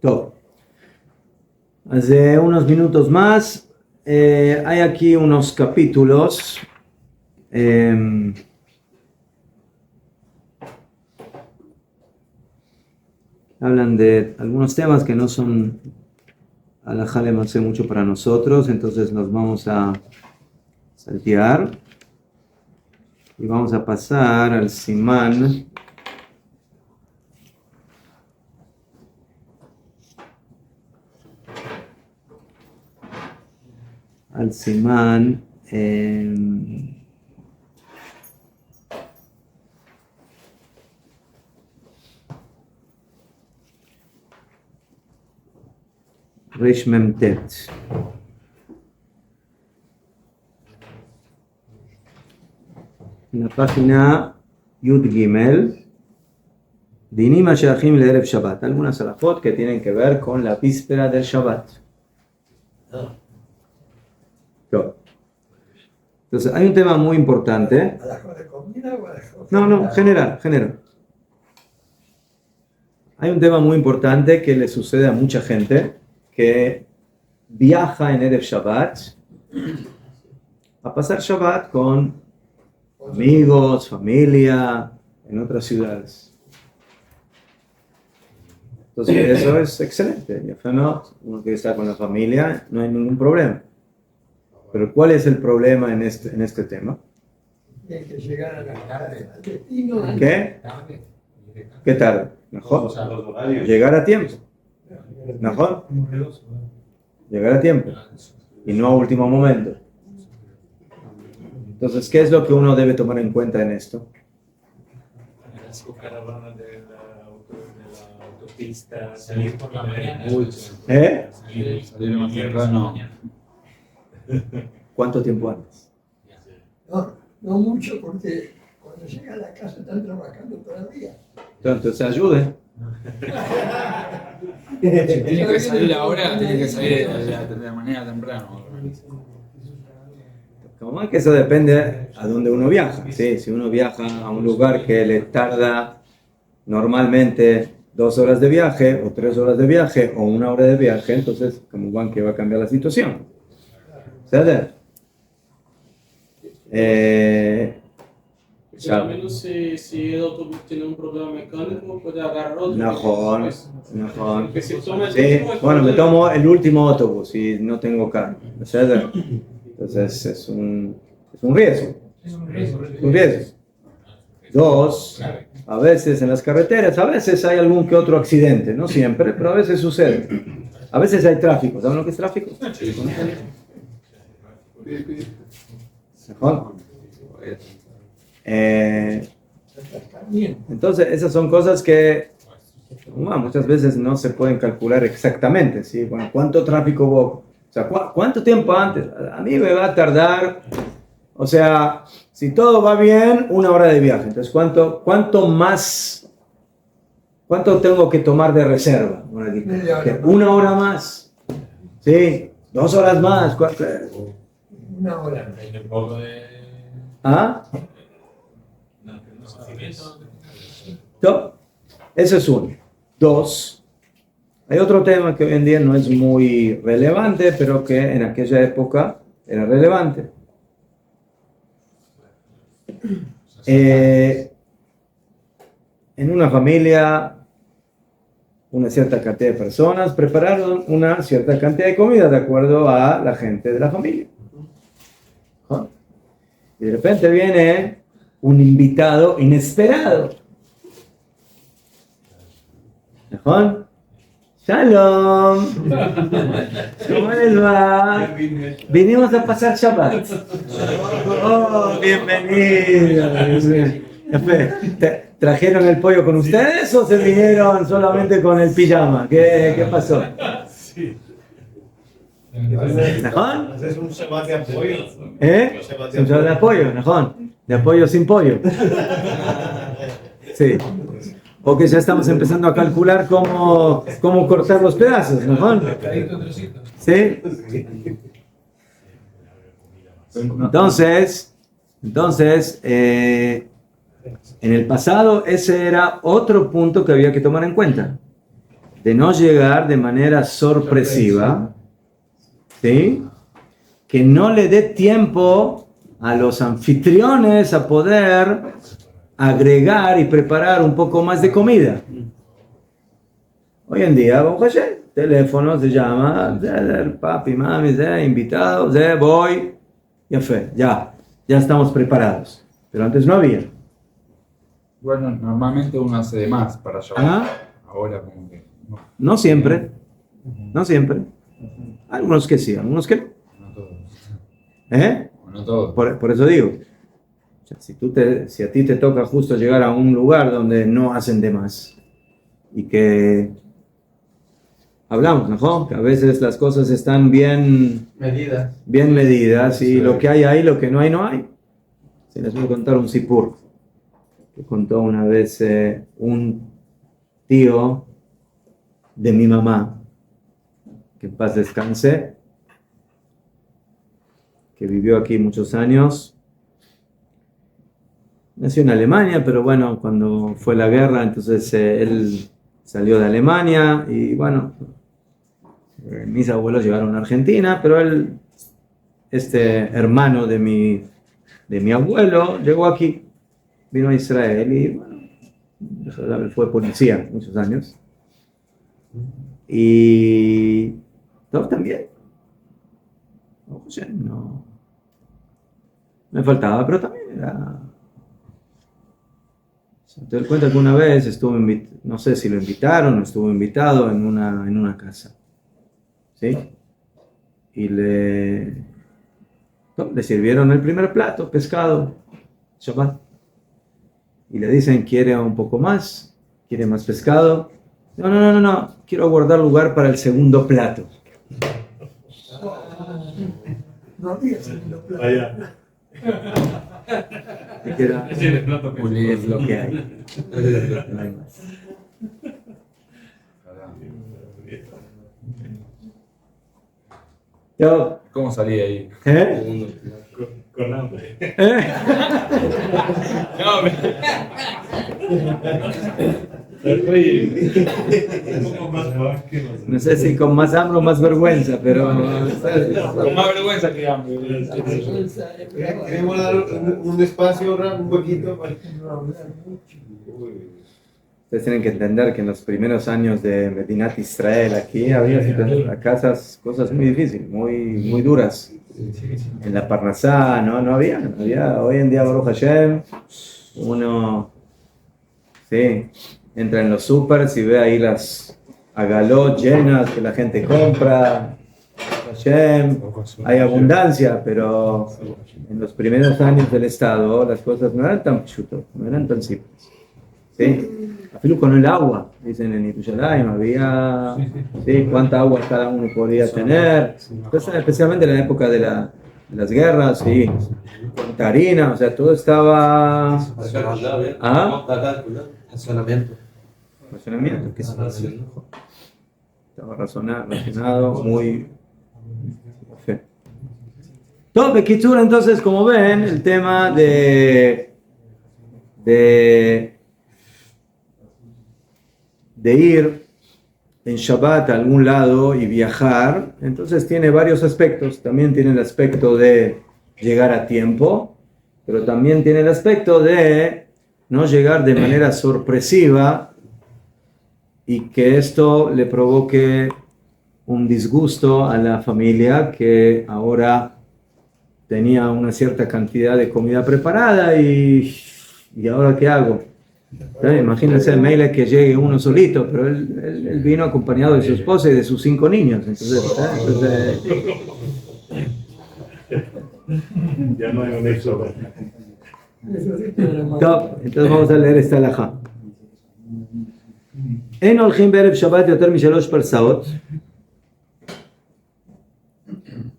Todo. Hace unos minutos más, hay aquí unos capítulos. Hablan de algunos temas que no son alajá le hace mucho para nosotros, entonces nos vamos a saltear y vamos a pasar al simán. Al simán Resh Mem Tet. En la página Yud Gimel, Dinim Ashachim Le'erev Shabbat. Algunas alajot que tienen que ver con la víspera del Shabbat. Entonces, hay un tema muy importante. ¿Alajot de comida o alajot? No, general. Hay un tema muy importante que le sucede a mucha gente que viaja en Erev Shabbat a pasar Shabbat con amigos, familia, en otras ciudades. Entonces, eso es excelente. Uno que está con la familia, no hay ningún problema. Pero ¿cuál es el problema en este tema? Tiene que llegar a al destino. ¿Qué? ¿Qué tarde? ¿Mejor? Llegar a tiempo. ¿Mejor? Llegar a tiempo. Y no a último momento. Entonces, ¿qué es lo que uno debe tomar en cuenta en esto? Su caravana de la autopista, salir por la mañana. Salir más temprano. ¿Cuánto tiempo antes? No mucho, porque cuando llega a la casa están trabajando todavía. Entonces, ayude. Si tiene que salir ahora, tiene que salir de manera temprano. Como es que eso depende a dónde uno viaja. ¿Sí? Si uno viaja a un lugar que le tarda normalmente 2 horas de viaje, o 3 horas de viaje, o 1 hora de viaje, entonces, como van que va a cambiar la situación. ¿Sabes? Al menos si el autobús tiene un problema mecánico, puede agarrar otro. Mejor. Porque si toma el Sí, último, bueno, me tomo el último autobús y no tengo carro. ¿Sabes? Entonces es un riesgo. Es un riesgo. 2, a veces en las carreteras, a veces hay algún que otro accidente, no siempre, pero a veces sucede. A veces hay tráfico. ¿Saben lo que es tráfico? Mejor. Entonces, esas son cosas que muchas veces no se pueden calcular exactamente. ¿Sí? Bueno, ¿cuánto tráfico hubo? O sea, ¿cuánto tiempo antes? A mí me va a tardar, o sea, si todo va bien, 1 hora de viaje. Entonces, ¿cuánto tengo que tomar de reserva? 1 hora más. ¿Sí? 2 horas más. 1 hora. ¿Ah? No, eso es uno. 2, hay otro tema que hoy en día no es muy relevante, pero que en aquella época era relevante. En una familia, una cierta cantidad de personas prepararon una cierta cantidad de comida de acuerdo a la gente de la familia. Y de repente viene un invitado inesperado. ¿Najón? ¡Shalom! ¿Cómo les va? Vinimos a pasar Shabbat. ¡Oh, bienvenidos! ¿Trajeron el pollo con ustedes o se vinieron solamente con el pijama? ¿Qué pasó? ¿Najón? Es un Shabbat de apoyo. ¿Eh? Es un Shabbat de apoyo, ¿najón? De apoyo sin pollo. Sí. O que ya estamos empezando a calcular cómo cortar los pedazos, ¿no? ¿Sí? Entonces, en el pasado ese era otro punto que había que tomar en cuenta. De no llegar de manera sorpresiva, ¿sí? Que no le dé tiempo a los anfitriones a poder agregar y preparar un poco más de comida. Hoy en día, teléfono se llama, papi, mami, invitados, voy, ya estamos preparados. Pero antes no había. Bueno, normalmente uno hace de más para Shabbat. ¿Ah? Ahora como que no. No siempre. No siempre. Algunos que sí, algunos que no. No todos. ¿Eh? No todos. Por eso digo. Si a ti te toca justo llegar a un lugar donde no hacen de más y que hablamos, ¿no? Que a veces las cosas están bien medidas y lo que hay ahí, lo que no hay, no hay. Se les voy a contar un sipur que contó una vez un tío de mi mamá, que en paz descanse, que vivió aquí muchos años. Nació en Alemania, pero bueno, cuando fue la guerra, entonces él salió de Alemania y bueno, mis abuelos llegaron a Argentina, pero él, hermano de mi abuelo, llegó aquí, vino a Israel y bueno, fue policía muchos años. Y Dov también. No me faltaba, pero también era... Te doy cuenta que una vez estuve, no sé si lo invitaron o estuvo invitado en una casa, ¿sí? Y le sirvieron el primer plato, pescado, Shabbat. Y le dicen, ¿quiere un poco más? ¿Quiere más pescado? No, quiero guardar lugar para el segundo plato. No había segundo plato. Vaya. Me queda pulir lo que hay. No hay más. Yo, ¿Cómo salí de ahí? Con hambre. No, Un poco más abajo que nosotros. no sé si con más hambre o más vergüenza, pero con más vergüenza que hambre. Queremos dar un espacio, un poquito para... ustedes tienen que entender que en los primeros años de Medinat Israel aquí había cosas muy difíciles, muy duras. En la Parnasá no había. Hoy en día, Baruch Hashem, uno entra en los supers y ve ahí las agalot llenas que la gente compra. Hashem, hay abundancia, pero en los primeros años del Estado las cosas no eran tan chutos, no eran tan simples. ¿Sí? Afilo con el agua, dicen en Yerushalayim, había cuánta agua cada uno podía tener. Entonces, especialmente en la época de las guerras, cuánta harina, o sea, todo estaba... Razonamiento. Razonamiento, ¿qué es eso? Estaba razonado muy... Todo Bekitzur, entonces, como ven, el tema de ir en Shabbat a algún lado y viajar, entonces tiene varios aspectos. También tiene el aspecto de llegar a tiempo, pero también tiene el aspecto de no llegar de manera sorpresiva y que esto le provoque un disgusto a la familia que ahora tenía una cierta cantidad de comida preparada y ahora ¿qué hago? Imagínense el mail que llegue uno solito, pero él vino acompañado de su esposa y de sus 5 niños. Entonces Ya no hay un éxodo. entonces vamos a leer esta halajá. En הולכים בערב שבת יותר מ3 פרסאות.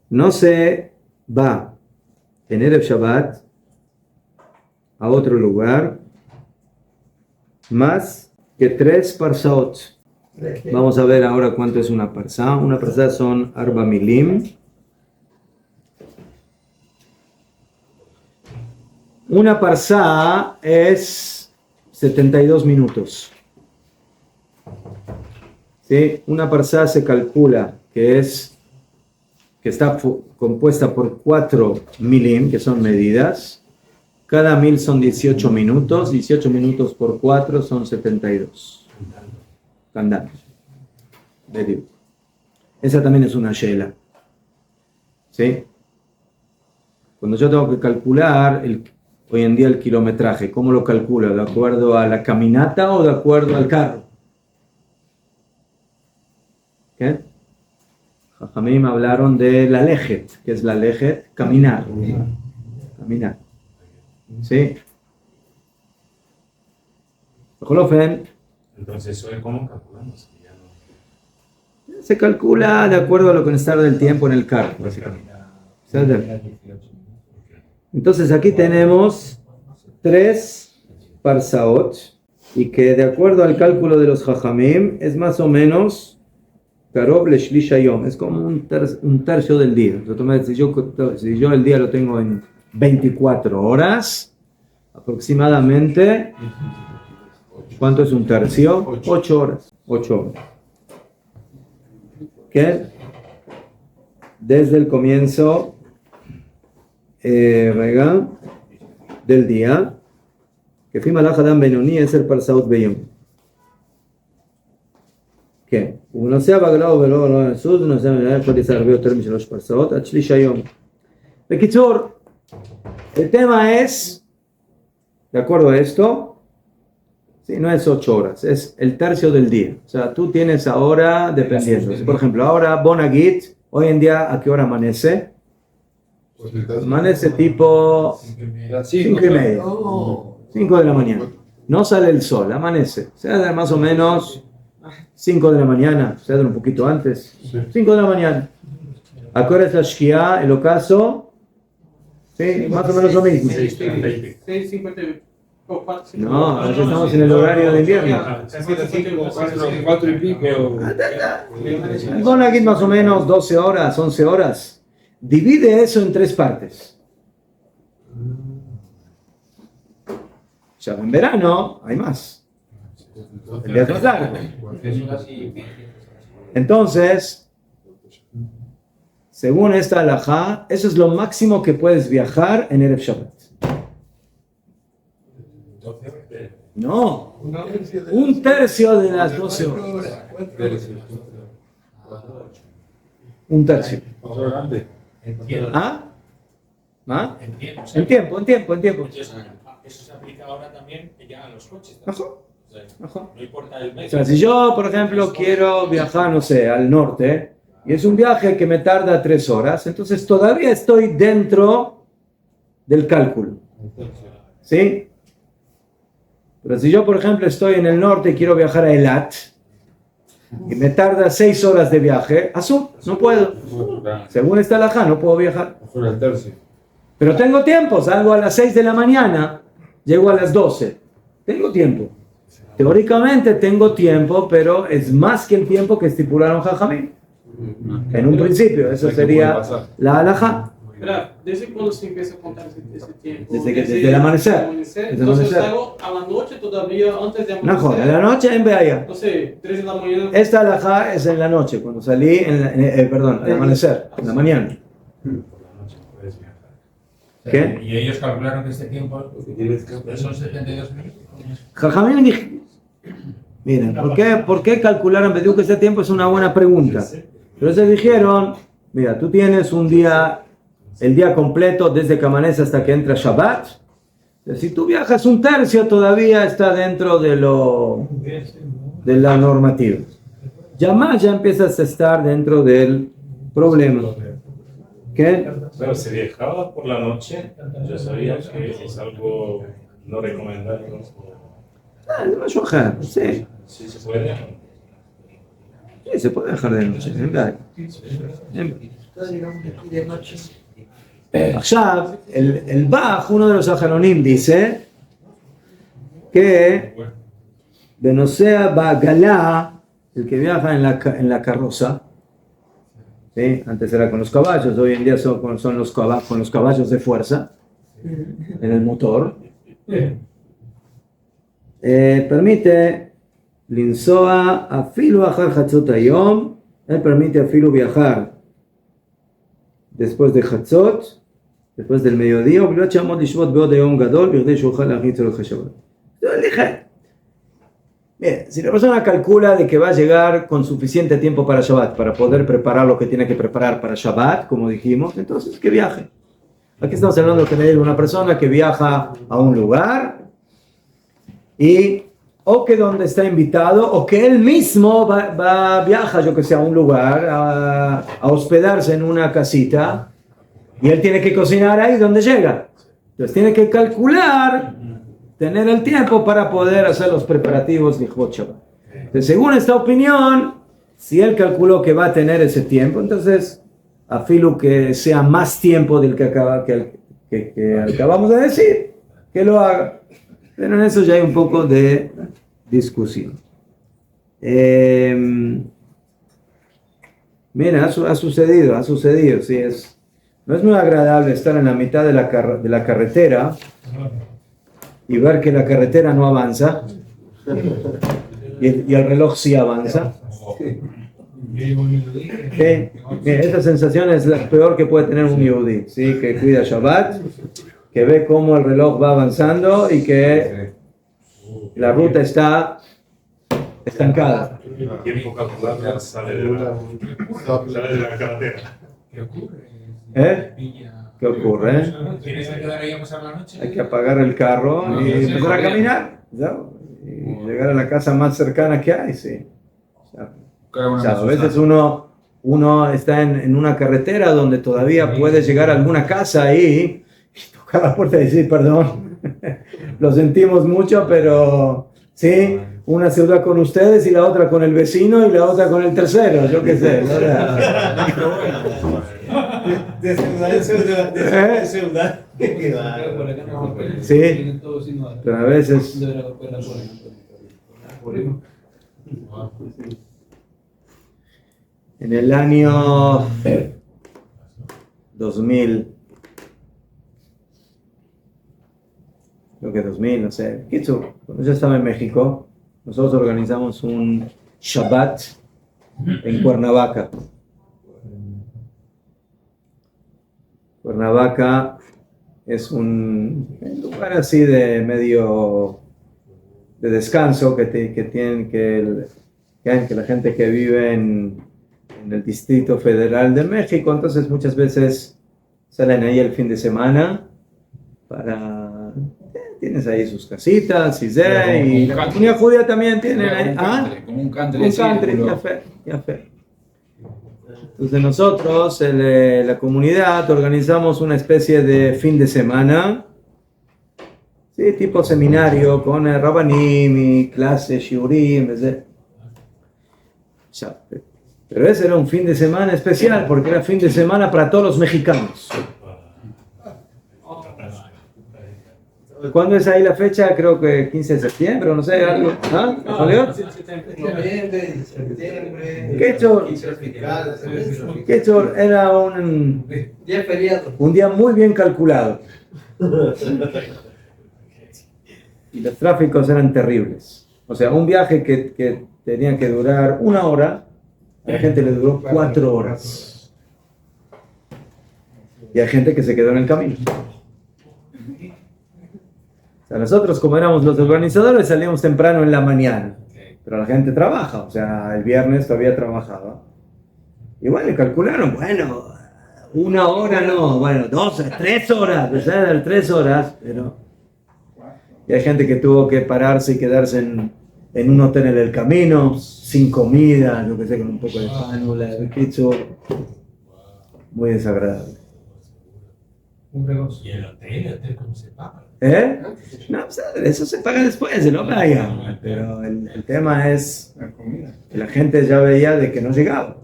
No se va en Erev Shabbat a otro lugar más que 3 parsaot. Vamos a ver ahora cuánto es una parsá. Una parsá son arba milim. Una parsá es 72 minutos. ¿Sí? Una parsá se calcula que está compuesta por 4 milim, que son medidas. Cada mil son 18 minutos. 18 minutos por 4 son 72. Candando. Esa también es una shela. ¿Sí? Cuando yo tengo que calcular hoy en día el kilometraje, ¿cómo lo calculo? ¿De acuerdo a la caminata o de acuerdo al carro? ¿Qué? Jajamim hablaron de la lejet. ¿Qué es la lejet? Caminar. Caminar. ¿Sí? Entonces, ¿cómo calculamos? Se calcula de acuerdo a lo que está del tiempo en el carro, básicamente. Entonces aquí tenemos 3 parsaot y que de acuerdo al cálculo de los jajamim es más o menos karob leshlish hayom, es como un tercio del día. Si yo el día lo tengo en 24 horas, aproximadamente, ¿cuánto es un tercio? 8 horas. 8 horas. ¿Qué? Desde el comienzo del día, que fui malach adam benoni es el parsaot beyom. ¿Qué? Uno se abaglau velo no Jesús, uno se puede ser arbeo termi shalosh parsaot ad shlish hayom. Bekitzur, el tema es, de acuerdo a esto, sí, no es 8 horas, es el tercio del día. O sea, tú tienes ahora, dependiendo. Por ejemplo, ahora Bonagit, hoy en día, ¿a qué hora amanece? Amanece tipo 5:30. 5 de la mañana. No sale el sol, amanece. Se da más o menos 5 de la mañana, se da un poquito antes. 5 de la mañana. ¿A qué hora es la Shkia, el ocaso? Sí, más o menos lo mismo. 6:58. No, ahora estamos en el horario de invierno. 4 y pico. Bueno, aquí más o menos 12 horas, 11 horas. Divide eso en 3 partes. Ya en verano hay más. El día es más largo. Entonces, según esta halajá, eso es lo máximo que puedes viajar en Erev Shabbat. No, un tercio de las 12 horas. Un tercio. ¿Ah? ¿Ah? En tiempo. Eso se aplica ahora también ya a los coches. Ajá. No importa el medio. O sea, si yo, por ejemplo, quiero viajar, no sé, al norte, y es un viaje que me tarda 3 horas, entonces todavía estoy dentro del cálculo. ¿Sí? Pero si yo, por ejemplo, estoy en el norte y quiero viajar a Eilat, y me tarda 6 horas de viaje, no puedo. Según esta halajá, no puedo viajar. Pero tengo tiempo, salgo a las 6 de la mañana, llego a las 12. Tengo tiempo. Teóricamente tengo tiempo, pero es más que el tiempo que estipularon Jajamín. En un principio, eso sería la halajá. Espera, ¿desde cuándo se empieza a contar ese tiempo? Desde el amanecer. Entonces salgo a la noche todavía, antes de amanecer. No, en la noche en Beaya. No sé, 3 de la mañana. Esta halajá es en la noche, cuando salí, al amanecer, en la mañana. ¿Qué? Y ellos calcularon que este tiempo son 72 minutos. Jajamín dijo, miren, ¿por qué calcularon? Me digo que este tiempo es una buena pregunta. Pero ellos dijeron, mira, tú tienes un día el día completo desde que amanece hasta que entra Shabbat. Si tú viajas un tercio todavía está dentro de la normativa. Ya más ya empiezas a estar dentro del problema. ¿Qué? Pero si viajaba por la noche, yo sabía que es algo no recomendado. Sí. Sí se puede. Sí, se puede dejar de noche. עכשיו, el Bach, uno de los Ajaronim, dice que Benosea Bagalá, el que viaja en la carroza, ¿sí? Antes era con los caballos, hoy en día son con los caballos de fuerza en el motor, permite Linsoa afilu achar Hatzot hayom, él permite afilu viajar después de Hatzot, después del mediodía, entonces bien, si la persona calcula de que va a llegar con suficiente tiempo para Shabbat, para poder preparar lo que tiene que preparar para Shabbat, como dijimos, entonces que viaje. Aquí estamos hablando de una persona que viaja a un lugar y o que donde está invitado o que él mismo viaja, yo que sé, a un lugar a hospedarse en una casita y él tiene que cocinar ahí donde llega. Entonces tiene que calcular, tener el tiempo para poder hacer los preparativos de Shabbat. Entonces, según esta opinión, si él calculó que va a tener ese tiempo, entonces afilu que sea más tiempo del que acabamos de decir, que lo haga. Pero en eso ya hay un poco de discusión. Mira, ha sucedido, sí, no es muy agradable estar en la mitad de la carretera y ver que la carretera no avanza y el reloj sí avanza. ¿Sí? Mira, esta sensación es la peor que puede tener un yehudí, ¿sí? Que cuida Shabbat, que ve cómo el reloj va avanzando y que la ruta está estancada. El tiempo calculado sale de la carretera. ¿Qué ocurre? ¿Qué ocurre? ¿Tienes que quedar ahí a pasar la noche? Hay que apagar el carro y empezar a caminar, ¿no? Y llegar a la casa más cercana que hay, sí. O sea, a veces uno está en una carretera donde todavía puede llegar a alguna casa ahí y tocar la puerta y decir, perdón, lo sentimos mucho, pero sí, una ciudad con ustedes y la otra con el vecino y la otra con el tercero, yo qué sé. De ciudad. Sí, pero a veces... En el año 2000, creo que 2000, no sé. Cuando yo estaba en México, nosotros organizamos un Shabbat en Cuernavaca. Cuernavaca es un lugar así de medio de descanso que la gente que vive en el Distrito Federal de México, entonces muchas veces salen ahí el fin de semana tienes ahí sus casitas y la comunidad judía también tiene ahí, como un country, un country, ya fe. Entonces nosotros, la comunidad, organizamos una especie de fin de semana, sí, tipo seminario, con el Rabanim y clases, shiurim, pero ese era un fin de semana especial, porque era fin de semana para todos los mexicanos. ¿Cuándo es ahí la fecha? Creo que 15 de septiembre, o no sé, algo. ¿Ah? Noviembre, septiembre. ¿Qué hecho? Era un Día feriado. Un día muy bien calculado. Y los tráficos eran terribles. O sea, un viaje que tenía que durar 1 hora, a la gente le duró 4 horas. Y hay gente que se quedó en el camino. O sea, nosotros, como éramos los organizadores, salíamos temprano en la mañana. Pero la gente trabaja, o sea, el viernes todavía trabajaba. Y bueno, calcularon, bueno, 1 hora no, bueno, 2, 3 horas, ¿verdad? 3 horas, pero... Y hay gente que tuvo que pararse y quedarse en un hotel en el camino, sin comida, yo que sé, con un poco de pánula, de pizza. Muy desagradable. Y el hotel, ¿cómo se paga? ¿Eh? No, o sea, eso se paga después, se lo paga. Pero el tema es que la gente ya veía de que no llegaba.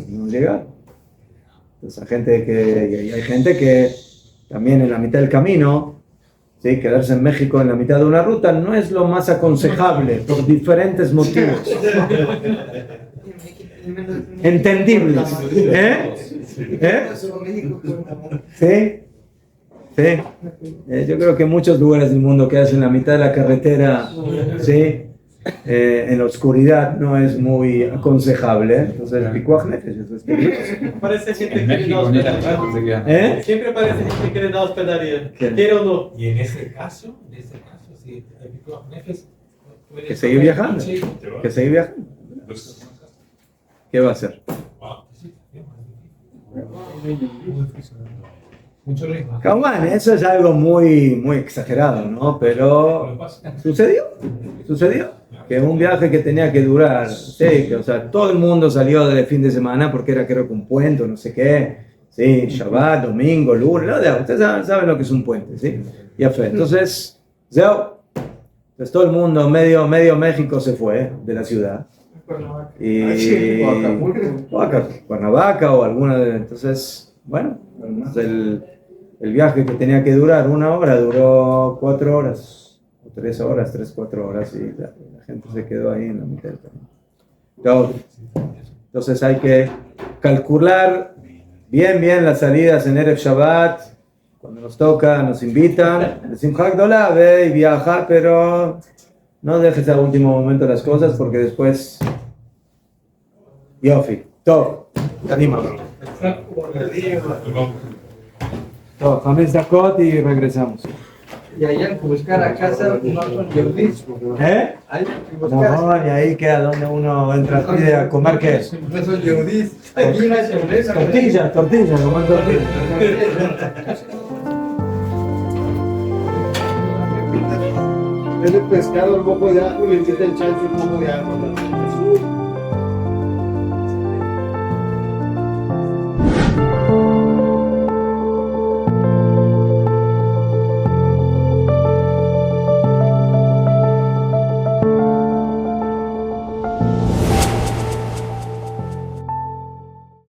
No llegaba. Entonces hay gente que también en la mitad del camino, ¿sí? Quedarse en México en la mitad de una ruta no es lo más aconsejable por diferentes motivos. Entendibles. ¿Eh? ¿Eh? ¿Sí? Sí, yo creo que muchos lugares del mundo que hacen la mitad de la carretera, ¿sí? En la oscuridad no es muy aconsejable. Entonces, el pikuach nefesh, eso es peligroso. Parece gente En que México ni la rato se quedan. Siempre parece gente que quiere dar hospedaría. ¿Quiere o no? Y en ese caso, si el Pikuach Nefesh puede... Que seguir viajando. Sí. Que seguir viajando. ¿Qué va a hacer? Mucho riesgo. Kauman, eso es algo muy, muy exagerado, ¿no? Pero sucedió. Que un viaje que tenía que durar, sí, que, o sea, todo el mundo salió de fin de semana porque era, creo que un puente, no sé qué, sí, Shabbat, domingo, lunes, ustedes saben lo que es un puente, ¿sí? Ya fue. Entonces, pues todo el mundo, medio México se fue de la ciudad. Y Cuernavaca o alguna de... Entonces, bueno, el viaje que tenía que durar 1 hora duró 4 horas, o 3 horas, 4 horas, y la gente se quedó ahí en la mitad del camino. Entonces hay que calcular bien las salidas en Erev Shabbat. Cuando nos toca, nos invitan, decimos Hagdolah, ve y viaja, pero no dejes al último momento las cosas porque después... Yofi, todo, anímalo. Todo, 5 dakot y regresamos. Y allá hay que buscar a casa no son yehudís. ¿Eh? Hay que buscar No, y ahí queda donde uno entra pide a comer qué es. no son yehudís. Aquí no hay yehudís. Tortilla, comer tortilla. En el pescado, el mojo de ajo, le quita el chance, el mojo de ajo.